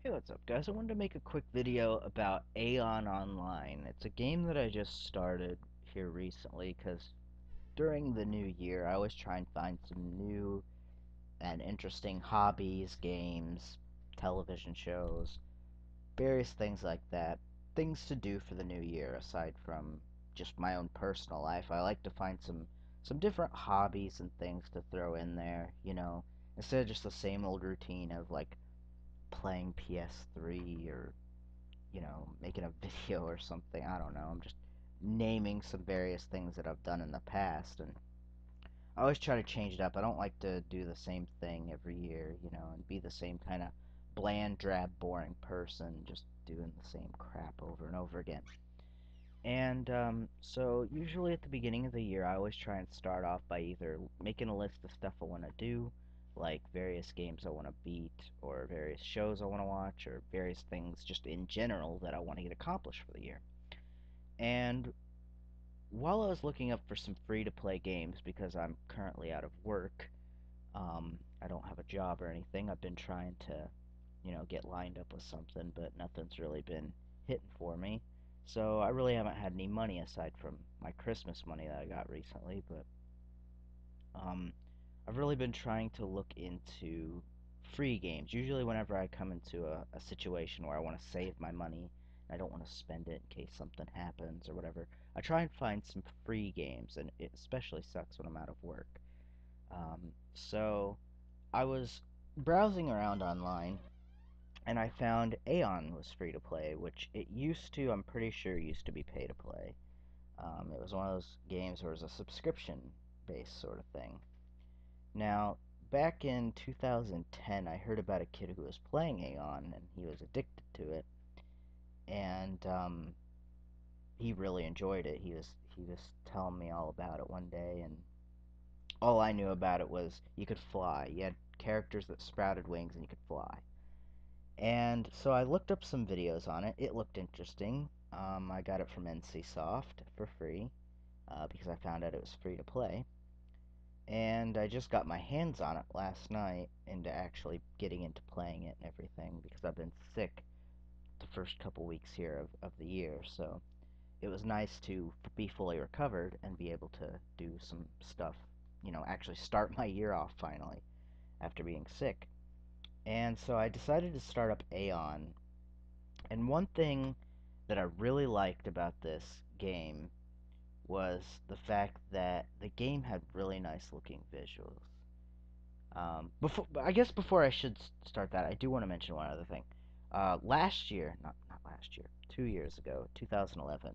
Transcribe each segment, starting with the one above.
Hey, what's up, guys? I wanted to make a quick video about Aion Online. It's a game that I just started here recently because during the new year, I always try and find some new and interesting hobbies, games, television shows, various things like that. Things to do for the new year aside from just my own personal life. I like to find some different hobbies and things to throw in there, instead of just the same old routine of like playing PS3 or making a video or something. I don't know. I'm just naming some various things that I've done in the past, and I always try to change it up. I don't like to do the same thing every year, and be the same kind of bland, drab, boring person, just doing the same crap over and over again. And so usually at the beginning of the year, I always try and start off by either making a list of stuff I want to do, like various games I want to beat, or various shows I want to watch, or various things just in general that I want to get accomplished for the year. And while I was looking up for some free to play games because I'm currently out of work, I don't have a job or anything. I've been trying to, get lined up with something, but nothing's really been hitting for me. So I really haven't had any money aside from my Christmas money that I got recently, but um, I've really been trying to look into free games. Usually, whenever I come into a situation where I want to save my money, and I don't want to spend it in case something happens or whatever, I try and find some free games, and it especially sucks when I'm out of work. So I was browsing around online and I found Aeon was free to play, which it used to, I'm pretty sure, used to be pay to play. It was one of those games where it was a subscription based sort of thing. Now, back in 2010, I heard about a kid who was playing Aeon and he was addicted to it, and he really enjoyed it. He was telling me all about it one day, and all I knew about it was you could fly. You had characters that sprouted wings and you could fly. And so I looked up some videos on it. It looked interesting. I got it from NCSoft for free because I found out it was free to play. And I just got my hands on it last night into actually getting into playing it and everything because I've been sick the first couple weeks here of the year. So it was nice to be fully recovered and be able to do some stuff, actually start my year off finally after being sick. And so I decided to start up Aeon. And one thing that I really liked about this game was the fact that the game had really nice looking visuals. I guess before I should start that, I do want to mention one other thing. Last year, not last year, 2 years ago, 2011,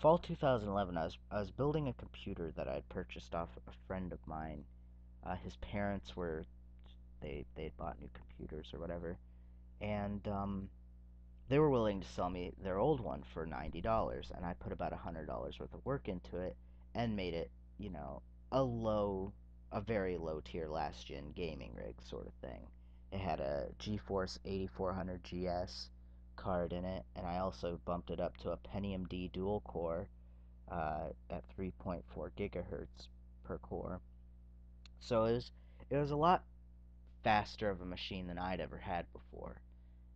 fall 2011, I was building a computer that I had purchased off a friend of mine. His parents were they had bought new computers or whatever, and they were willing to sell me their old one for $90, and I put about $100 worth of work into it and made it, you know, a low, a very low tier last gen gaming rig sort of thing. It had a GeForce 8400 GS card in it, and I also bumped it up to a Pentium D dual core at 3.4 gigahertz per core. So it was a lot faster of a machine than I'd ever had before.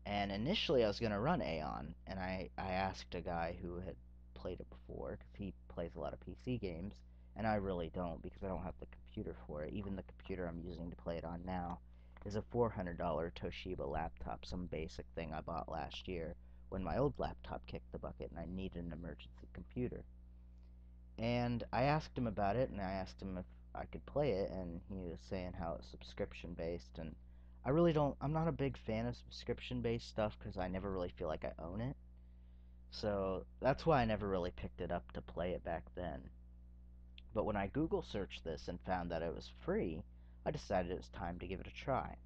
And initially, I was going to run Aeon, and I asked a guy who had played it before, because he plays a lot of PC games, and I really don't, because I don't have the computer for it. Even the computer I'm using to play it on now is a $400 Toshiba laptop, some basic thing I bought last year when my old laptop kicked the bucket and I needed an emergency computer. And I asked him about it, and I asked him if I could play it, and he was saying how it's subscription based, and I really don't. I'm not a big fan of subscription based stuff because I never really feel like I own it. So that's why I never really picked it up to play it back then. But when I Google searched this and found that it was free, I decided it was time to give it a try.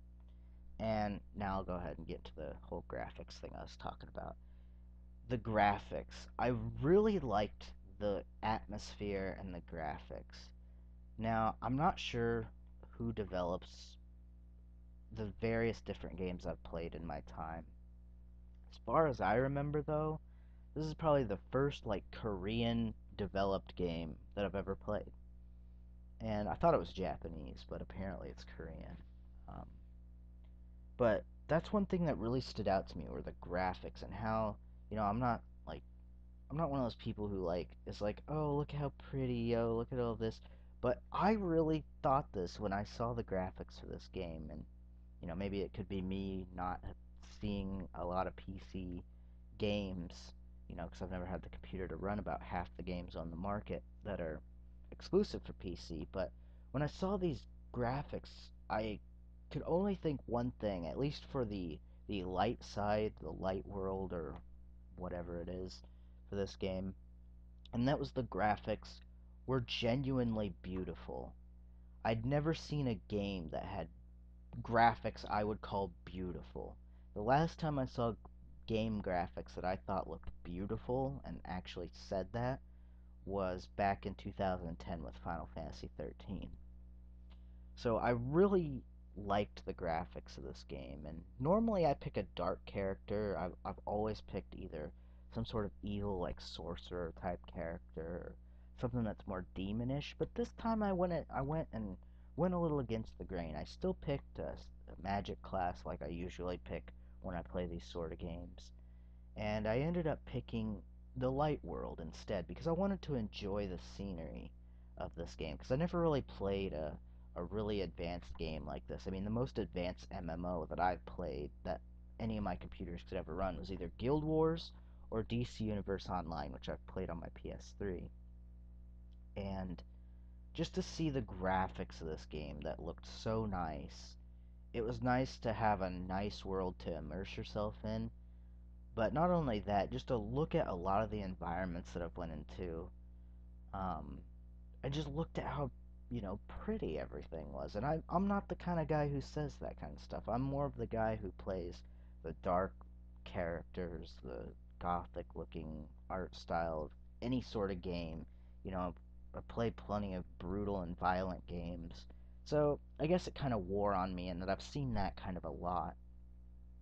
And now I'll go ahead and get to the whole graphics thing I was talking about. The graphics. I really liked the atmosphere and the graphics. Now, I'm not sure who develops the various different games I've played in my time. As far as I remember, though, this is probably the first, like, Korean developed game that I've ever played. And I thought it was Japanese, but apparently it's Korean. Um, but that's one thing that really stood out to me were the graphics and how, like I'm not one of those people who like is like, oh, look how pretty, oh, look at all this. But I really thought this when I saw the graphics for this game, and maybe it could be me not seeing a lot of PC games, because I've never had the computer to run about half the games on the market that are exclusive for PC. But when I saw these graphics, I could only think one thing, at least for the light side, the light world, or whatever it is for this game, and that was the graphics were genuinely beautiful. I'd never seen a game that had graphics I would call beautiful. The last time I saw game graphics that I thought looked beautiful and actually said that was back in 2010 with Final Fantasy 13. So I really liked the graphics of this game, and normally I pick a dark character. I've always picked either some sort of evil like sorcerer type character or something that's more demonish, but this time I went a little against the grain. I still picked a magic class like I usually pick when I play these sort of games, and I ended up picking the light world instead because I wanted to enjoy the scenery of this game because I never really played a really advanced game like this. I mean, the most advanced MMO that I've played that any of my computers could ever run was either Guild Wars or DC Universe Online, which I've played on my PS3. And just to see the graphics of this game that looked so nice, it was nice to have a nice world to immerse yourself in, but not only that, just to look at a lot of the environments that I've went into, um, I just looked at how, pretty everything was. And I'm not the kind of guy who says that kind of stuff. I'm more of the guy who plays the dark characters, the gothic looking art style of any sort of game. I play plenty of brutal and violent games. So I guess it kind of wore on me in that I've seen that kind of a lot.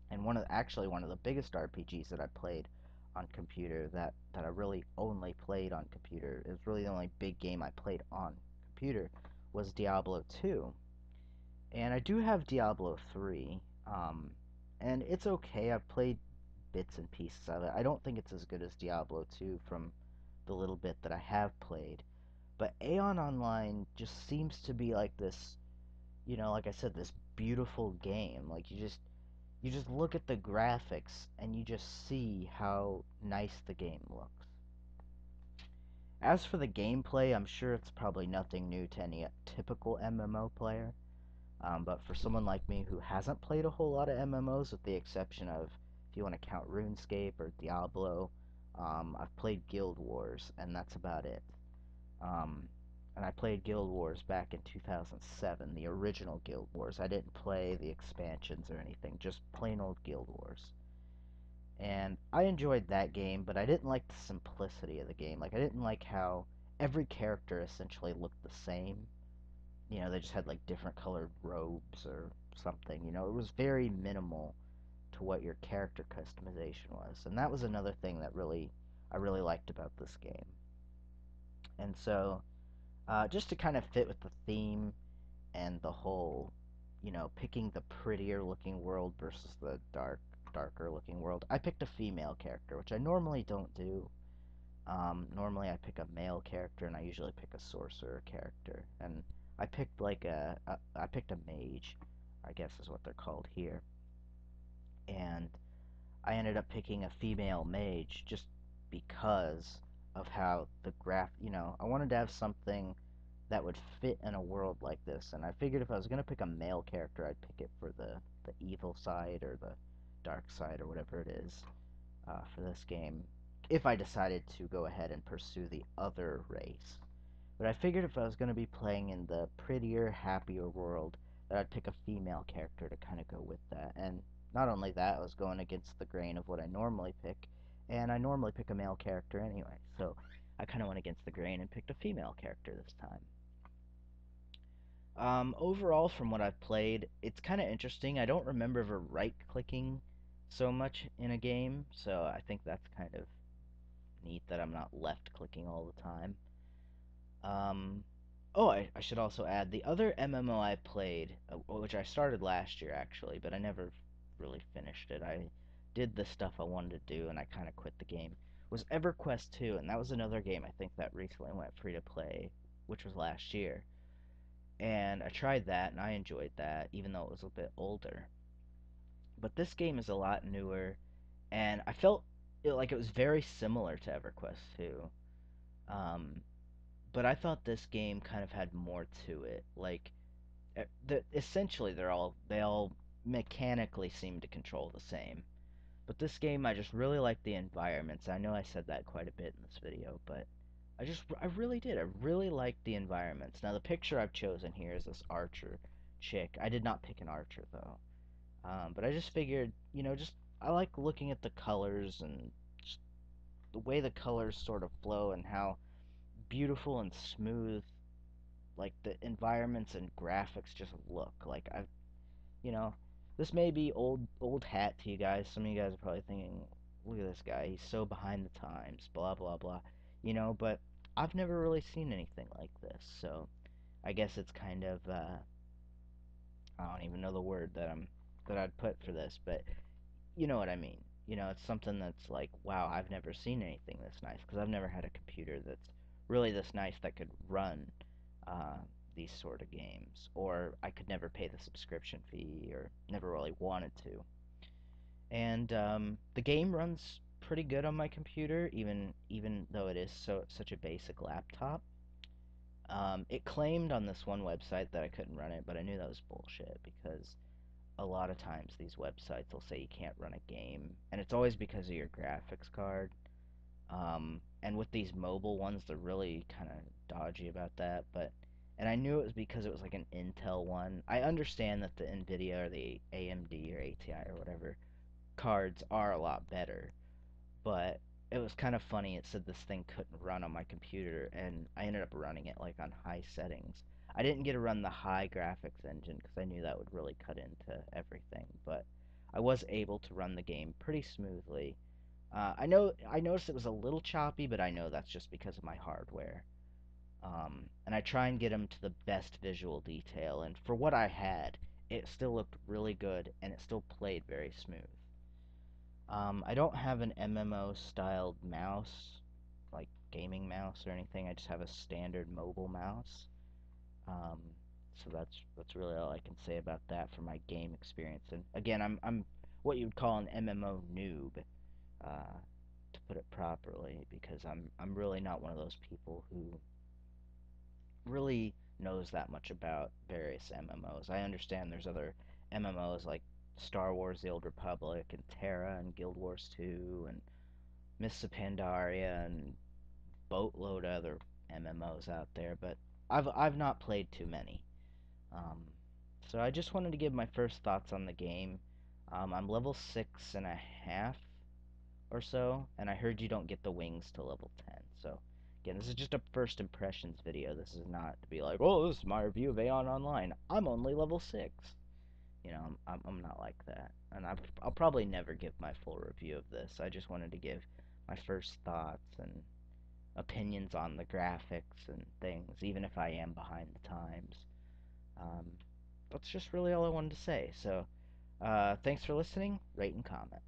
And one of the biggest RPGs that I played on computer that I really only played on computer, it was really the only big game I played on computer, was Diablo 2. And I do have Diablo 3. And it's okay. I've played bits and pieces of it. I don't think it's as good as Diablo 2 from the little bit that I have played. But Aeon Online just seems to be like this, like I said, this beautiful game. Like you just look at the graphics and you just see how nice the game looks. As for the gameplay, I'm sure it's probably nothing new to any typical MMO player. But for someone like me who hasn't played a whole lot of MMOs, with the exception of if you want to count RuneScape or Diablo, I've played Guild Wars, and that's about it. Um, and I played Guild Wars back in 2007, the original Guild Wars. I didn't play the expansions or anything, just plain old Guild Wars. And I enjoyed that game, but I didn't like the simplicity of the game. Like, I didn't like how every character essentially looked the same. They just had like different colored robes or something. It was very minimal to what your character customization was. And that was another thing that I really liked about this game. And so, just to kind of fit with the theme and the whole, picking the prettier looking world versus the darker looking world, I picked a female character, which I normally don't do. Normally I pick a male character, and I usually pick a sorcerer character. And I picked a mage, I guess is what they're called here. And I ended up picking a female mage just because of how the I wanted to have something that would fit in a world like this. And I figured if I was going to pick a male character, I'd pick it for the evil side or the dark side or whatever it is for this game, if I decided to go ahead and pursue the other race. But I figured if I was going to be playing in the prettier, happier world, that I'd pick a female character to kind of go with that. And not only that, I was going against the grain of what I normally pick, and I normally pick a male character anyway. So I kind of went against the grain and picked a female character this time. Overall, from what I've played, it's kind of interesting. I don't remember ever right-clicking so much in a game, so I think that's kind of neat that I'm not left-clicking all the time. Um, oh, I should also add the other MMO I played, which I started last year actually, but I never really finished it. I did the stuff I wanted to do, and I kind of quit the game. Was EverQuest 2, and that was another game I think that recently went free to play, which was last year. And I tried that, and I enjoyed that, even though it was a bit older. But this game is a lot newer, and I felt like it was very similar to EverQuest 2. Um, but I thought this game kind of had more to it. Like, essentially, they all mechanically seem to control the same. But this game, I just really like the environments. I know I said that quite a bit in this video, but I really did. I really liked the environments. Now, the picture I've chosen here is this archer chick. I did not pick an archer though. But I just figured, just I like looking at the colors and just the way the colors sort of flow and how beautiful and smooth like the environments and graphics just look. Like you know, this may be old hat to you guys. Some of you guys are probably thinking, "Look at this guy. He's so behind the times." Blah blah blah. But I've never really seen anything like this. So I guess it's kind of I don't even know the word that I'd put for this, but you know what I mean. It's something that's like, wow, I've never seen anything this nice because I've never had a computer that's really this nice that could run uh, these sort of games, or I could never pay the subscription fee, or never really wanted to. And the game runs pretty good on my computer, even though it is such a basic laptop. It claimed on this one website that I couldn't run it, but I knew that was bullshit because a lot of times these websites will say you can't run a game, and it's always because of your graphics card. And with these mobile ones, they're really kind of dodgy about that. And I knew it was because it was like an Intel one. I understand that the Nvidia or the AMD or ATI or whatever cards are a lot better, but it was kind of funny. It said this thing couldn't run on my computer, and I ended up running it like on high settings. I didn't get to run the high graphics engine because I knew that would really cut into everything, but I was able to run the game pretty smoothly. I noticed it was a little choppy, but I know that's just because of my hardware. And I try and get them to the best visual detail, and for what I had, it still looked really good, and it still played very smooth. I don't have an MMO styled mouse, like gaming mouse or anything. I just have a standard mobile mouse. Um, so that's really all I can say about that for my game experience. And again, I'm what you would call an MMO noob, to put it properly, because I'm really not one of those people who really knows that much about various MMOs. I understand there's other MMOs like Star Wars: The Old Republic and Terra and Guild Wars 2 and Mists of Pandaria and boatload of other MMOs out there, but I've not played too many. Um, so I just wanted to give my first thoughts on the game. I'm level 6.5 or so, and I heard you don't get the wings to level 10. So again, this is just a first impressions video. This is not to be like, oh, this is my review of Aion Online. I'm only level 6. I'm not like that, and I'll probably never give my full review of this. I just wanted to give my first thoughts and opinions on the graphics and things, even if I am behind the times. Um, that's just really all I wanted to say. So, thanks for listening. Rate and comment.